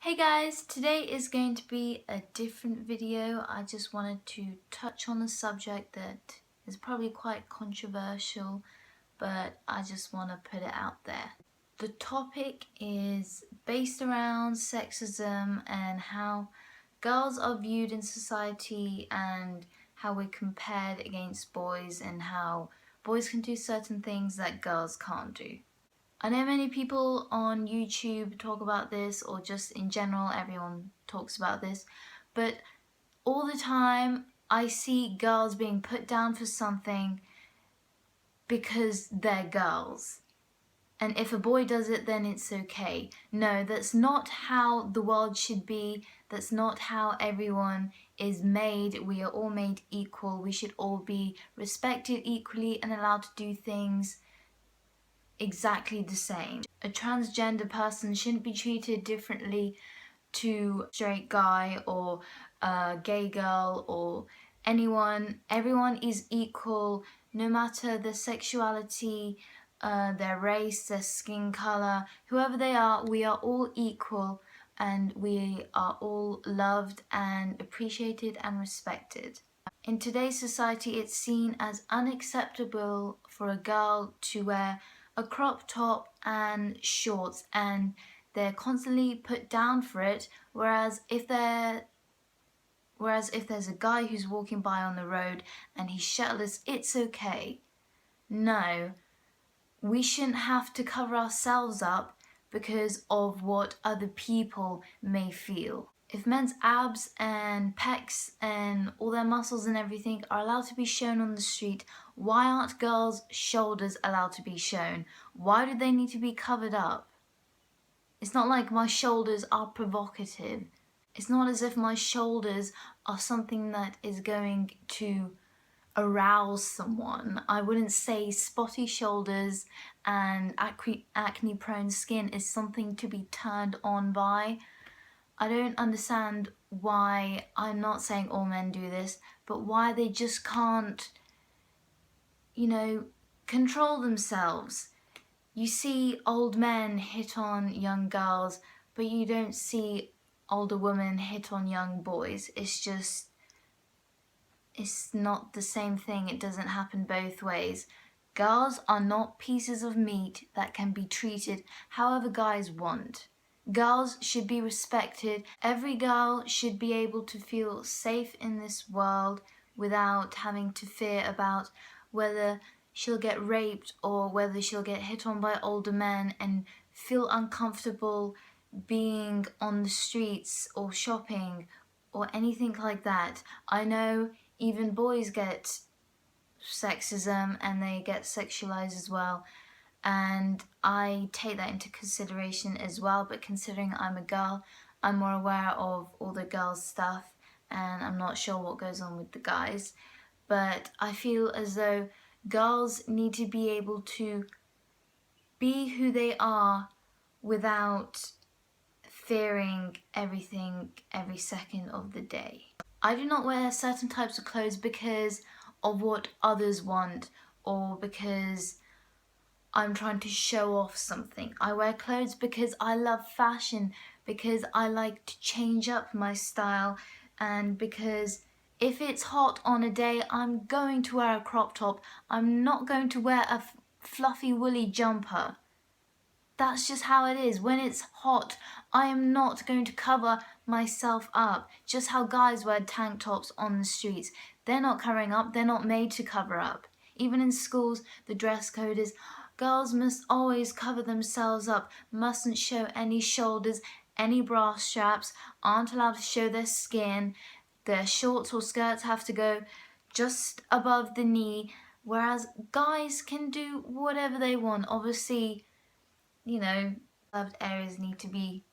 Hey guys, today is going to be a different video. I just wanted to touch on a subject that is probably quite controversial, but I just want to put it out there. The topic is based around sexism and how girls are viewed in society and how we're compared against boys and how boys can do certain things that girls can't do. I know many people on YouTube talk about this, or just in general everyone talks about this, but all the time I see girls being put down for something because they're girls. And if a boy does it, then it's okay. No, that's not how the world should be. That's not how everyone is made. We are all made equal. We should all be respected equally and allowed to do things exactly the same. A transgender person shouldn't be treated differently to a straight guy or a gay girl or anyone. Everyone is equal no matter their sexuality, their race, their skin colour, whoever they are. We are all equal and we are all loved and appreciated and respected. In today's society, it's seen as unacceptable for a girl to wear a crop top and shorts, and they're constantly put down for it, whereas if there's a guy who's walking by on the road and he's shirtless, it's okay. No, we shouldn't have to cover ourselves up because of what other people may feel. If men's abs and pecs and all their muscles and everything are allowed to be shown on the street, why aren't girls' shoulders allowed to be shown? Why do they need to be covered up? It's not like my shoulders are provocative. It's not as if my shoulders are something that is going to arouse someone. I wouldn't say spotty shoulders and acne prone skin is something to be turned on by. I don't understand why, I'm not saying all men do this, but why they just can't, control themselves. You see old men hit on young girls, but you don't see older women hit on young boys. It's not the same thing. It doesn't happen both ways. Girls are not pieces of meat that can be treated however guys want. Girls should be respected. Every girl should be able to feel safe in this world without having to fear about whether she'll get raped or whether she'll get hit on by older men and feel uncomfortable being on the streets or shopping or anything like that. I know even boys get sexism and they get sexualized as well, and I take that into consideration as well, but considering I'm a girl, I'm more aware of all the girls' stuff and I'm not sure what goes on with the guys. But I feel as though girls need to be able to be who they are without fearing everything every second of the day. I do not wear certain types of clothes because of what others want or because I'm trying to show off something. I wear clothes because I love fashion, because I like to change up my style, and because if it's hot on a day, I'm going to wear a crop top. I'm not going to wear a fluffy woolly jumper. That's just how it is. When it's hot, I am not going to cover myself up. Just how guys wear tank tops on the streets. They're not covering up. They're not made to cover up. Even in schools, the dress code is girls must always cover themselves up, mustn't show any shoulders, any bra straps, aren't allowed to show their skin. Their shorts or skirts have to go just above the knee, whereas guys can do whatever they want. Obviously, loved areas need to be,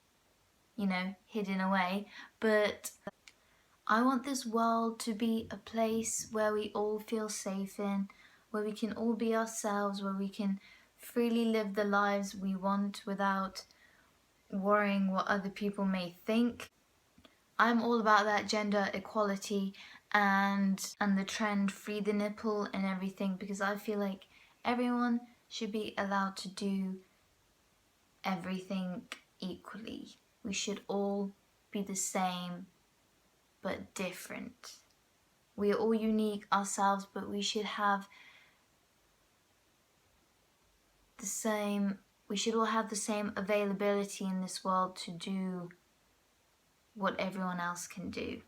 hidden away, but I want this world to be a place where we all feel safe in, where we can all be ourselves, where we can freely live the lives we want without worrying what other people may think. I'm all about that gender equality and the trend free the nipple and everything, because I feel like everyone should be allowed to do everything equally. We should all be the same but different. We are all unique ourselves, but we should have the same, we should all have the same availability in this world to do what everyone else can do.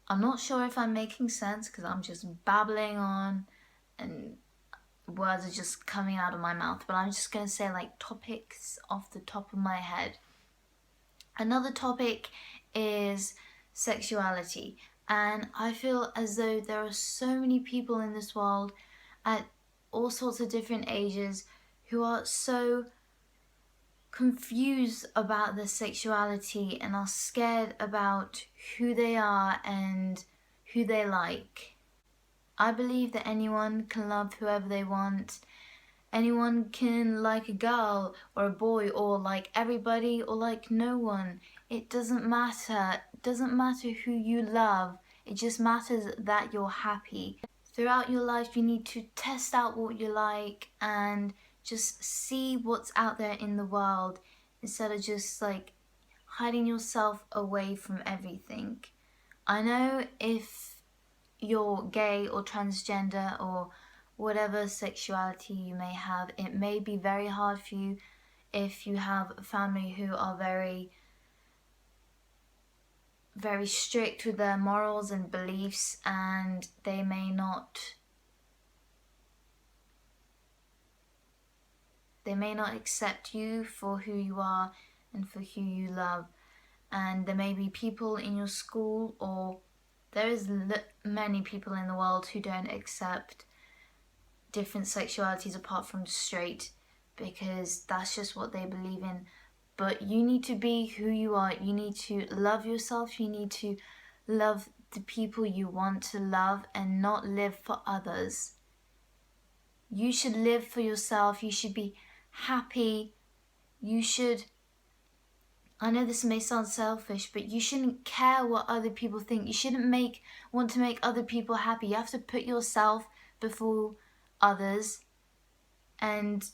I'm not sure if I'm making sense because I'm just babbling on and words are just coming out of my mouth, but I'm just going to say like topics off the top of my head. Another topic is sexuality, and I feel as though there are so many people in this world at all sorts of different ages who are so confused about their sexuality and are scared about who they are and who they like. I believe that anyone can love whoever they want. Anyone can like a girl or a boy, or like everybody or like no one. It doesn't matter. It doesn't matter who you love. It just matters that you're happy. Throughout your life, you need to test out what you like and just see what's out there in the world instead of just like hiding yourself away from everything. I know if you're gay or transgender or whatever sexuality you may have, it may be very hard for you if you have a family who are very strict with their morals and beliefs, and they may not accept you for who you are and for who you love. And there may be people in your school, or there is many people in the world who don't accept different sexualities apart from straight, because that's just what they believe in. But you need to be who you are. You need to love yourself. You need to love the people you want to love and not live for others. You should live for yourself. You should be happy. You should, I know this may sound selfish, but you shouldn't care what other people think. You shouldn't want to make other people happy. You have to put yourself before others, and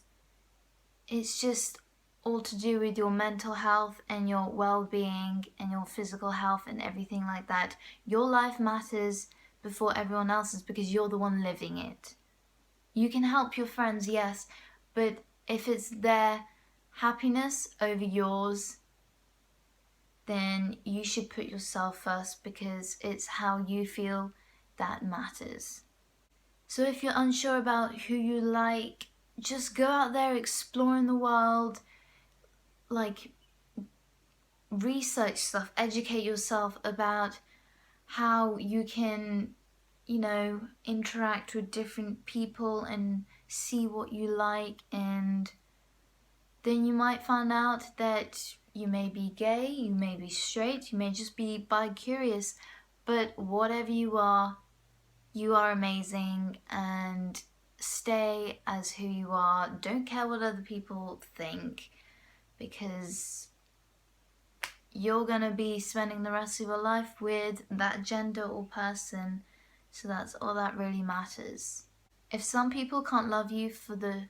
it's just all to do with your mental health and your well-being and your physical health and everything like that. Your life matters before everyone else's because you're the one living it. You can help your friends, yes, but if it's their happiness over yours, then you should put yourself first, because it's how you feel that matters. So if you're unsure about who you like, just go out there, explore in the world, like research stuff, educate yourself about how you can, interact with different people and see what you like, and then you might find out that you may be gay, you may be straight, you may just be bi-curious, but whatever you are amazing, and stay as who you are. Don't care what other people think, because you're gonna be spending the rest of your life with that gender or person, so that's all that really matters. If some people can't love you for the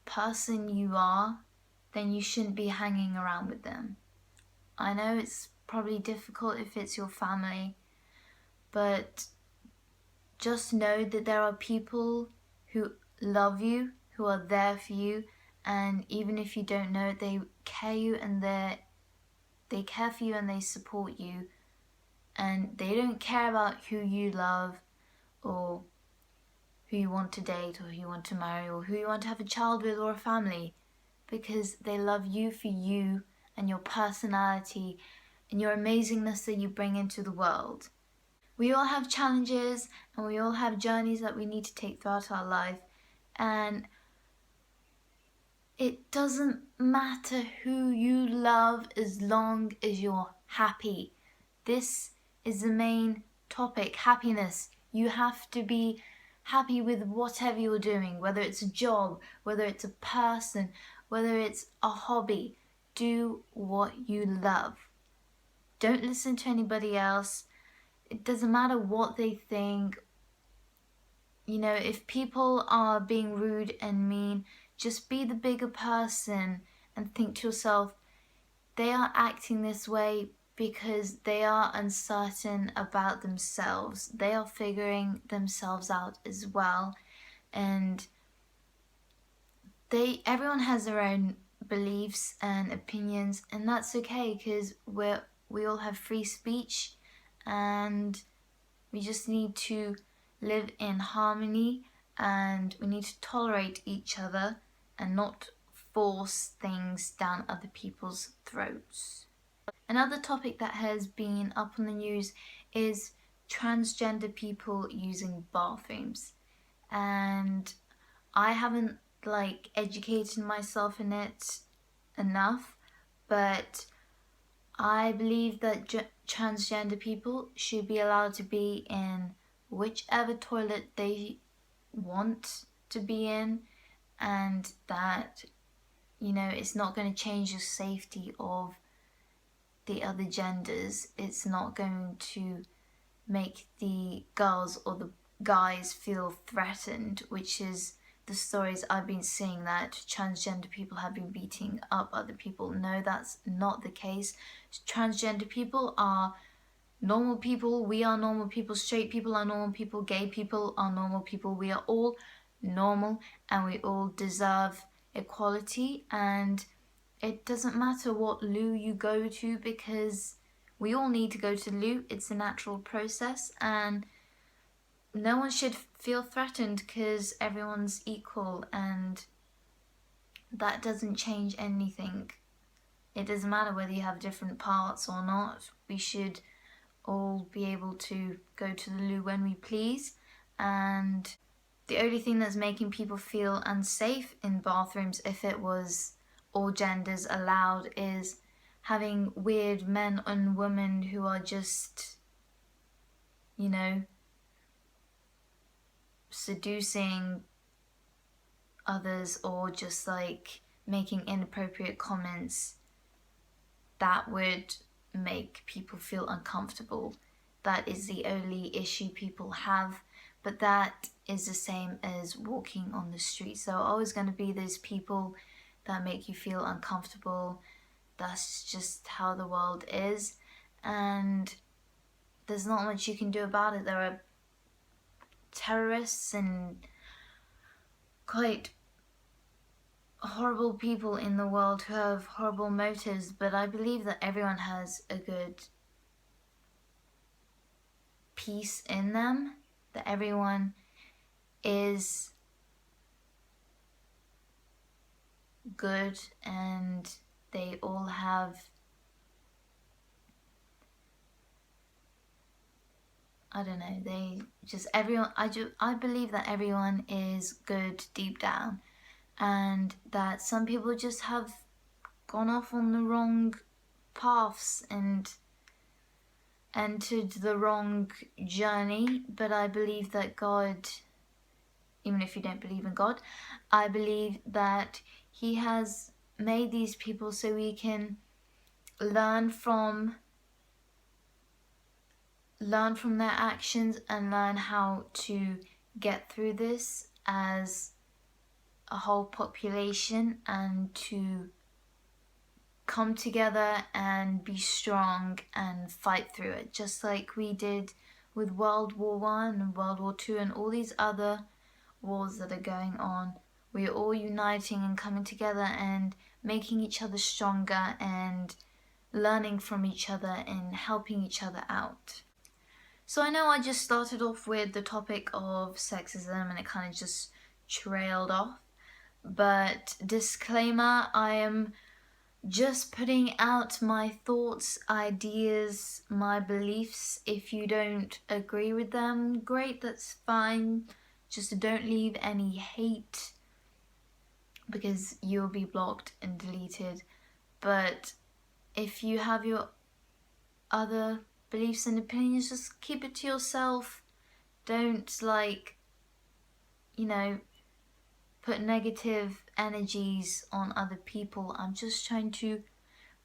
person you are, then you shouldn't be hanging around with them. I know it's probably difficult if it's your family, but just know that there are people who love you, who are there for you, and even if you don't know it, they care for you and they support you, and they don't care about who you love or who you want to date or who you want to marry or who you want to have a child with or a family, because they love you for you and your personality and your amazingness that you bring into the world. We all have challenges and we all have journeys that we need to take throughout our life, and it doesn't matter who you love as long as you're happy. This is the main topic, happiness. You have to be happy with whatever you're doing, whether it's a job, whether it's a person, whether it's a hobby. Do what you love. Don't listen to anybody else. It doesn't matter what they think. If people are being rude and mean, just be the bigger person and think to yourself, they are acting this way because they are uncertain about themselves. They are figuring themselves out as well, and everyone has their own beliefs and opinions, and that's okay, because we all have free speech, and we just need to live in harmony, and we need to tolerate each other and not force things down other people's throats. Another topic that has been up on the news is transgender people using bathrooms, and I haven't educated myself in it enough, but I believe that transgender people should be allowed to be in whichever toilet they want to be in, and that, it's not going to change the safety of the other genders. It's not going to make the girls or the guys feel threatened, which is the stories I've been seeing, that transgender people have been beating up other people. No, that's not the case. Transgender people are normal people. We are normal people. Straight people are normal people. Gay people are normal people. We are all normal, and we all deserve equality, and it doesn't matter what loo you go to, because we all need to go to the loo. It's a natural process, and no one should feel threatened because everyone's equal, and that doesn't change anything. It doesn't matter whether you have different parts or not. We should all be able to go to the loo when we please, and the only thing that's making people feel unsafe in bathrooms, if it was all genders allowed, is having weird men and women who are just, seducing others, or just making inappropriate comments that would make people feel uncomfortable. That is the only issue people have, but that is the same as walking on the street. So always going to be those people that make you feel uncomfortable. That's just how the world is, and there's not much you can do about it. There are terrorists and quite horrible people in the world who have horrible motives, but I believe that everyone has a good peace in them, that everyone is good, and they all have, I don't know, I believe that everyone is good deep down, and that some people just have gone off on the wrong paths and entered the wrong journey. But I believe that God, even if you don't believe in God, I believe that He has made these people so we can learn from their actions and learn how to get through this as a whole population, and to come together and be strong and fight through it, just like we did with World War One and World War Two and all these other wars that are going on. We're all uniting and coming together and making each other stronger and learning from each other and helping each other out. So I know I just started off with the topic of sexism and it kind of just trailed off, but disclaimer, I am just putting out my thoughts, ideas, my beliefs. If you don't agree with them, great, that's fine. Just don't leave any hate, because you'll be blocked and deleted. But if you have your other beliefs and opinions, just keep it to yourself. Don't put negative energies on other people. I'm just trying to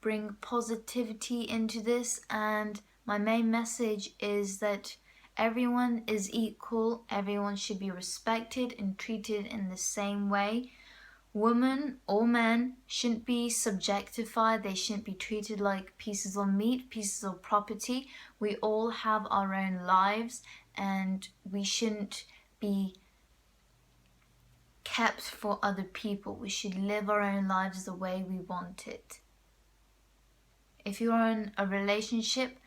bring positivity into this, and my main message is that everyone is equal. Everyone should be respected and treated in the same way. women or men shouldn't be subjectified. They shouldn't be treated like pieces of meat, pieces of property. We all have our own lives, and we shouldn't be kept for other people. We should live our own lives the way we want it. If you're in a relationship,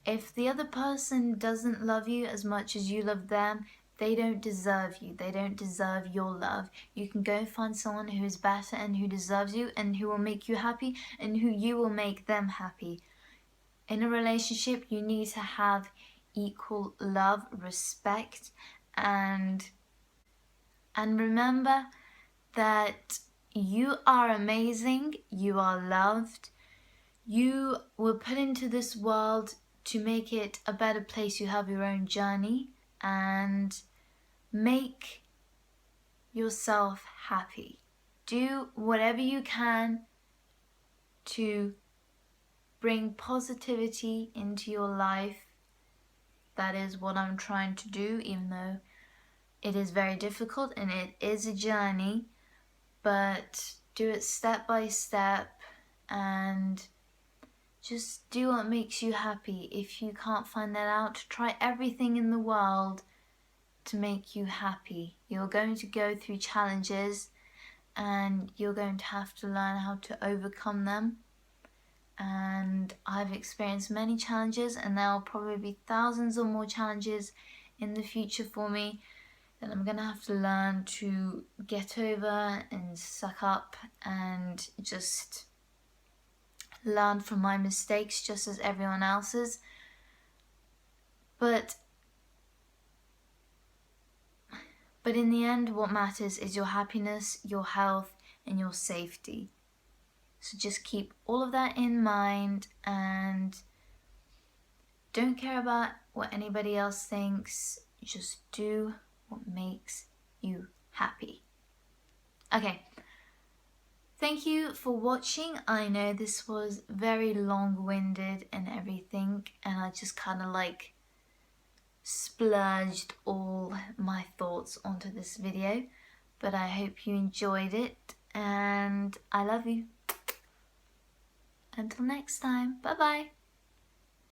if the other person doesn't love you as much as you love them, they don't deserve you. They don't deserve your love. You can go find someone who is better and who deserves you and who will make you happy and who you will make them happy. In a relationship, you need to have equal love, respect, and remember that you are amazing, you are loved, you were put into this world to make it a better place. You have your own journey, and make yourself happy. Do whatever you can to bring positivity into your life. That is what I'm trying to do, even though it is very difficult and it is a journey, but do it step by step and just do what makes you happy. If you can't find that out, try everything in the world to make you happy. You're going to go through challenges and you're going to have to learn how to overcome them. And I've experienced many challenges, and there will probably be thousands or more challenges in the future for me that I'm going to have to learn to get over and suck up and just learn from my mistakes just as everyone else's. But in the end, what matters is your happiness, your health, and your safety. So just keep all of that in mind and don't care about what anybody else thinks. Just do what makes you happy. Okay. Thank you for watching. I know this was very long-winded and everything, and I just kind of like splurged all my thoughts onto this video, but I hope you enjoyed it, and I love you. Until next time, bye bye.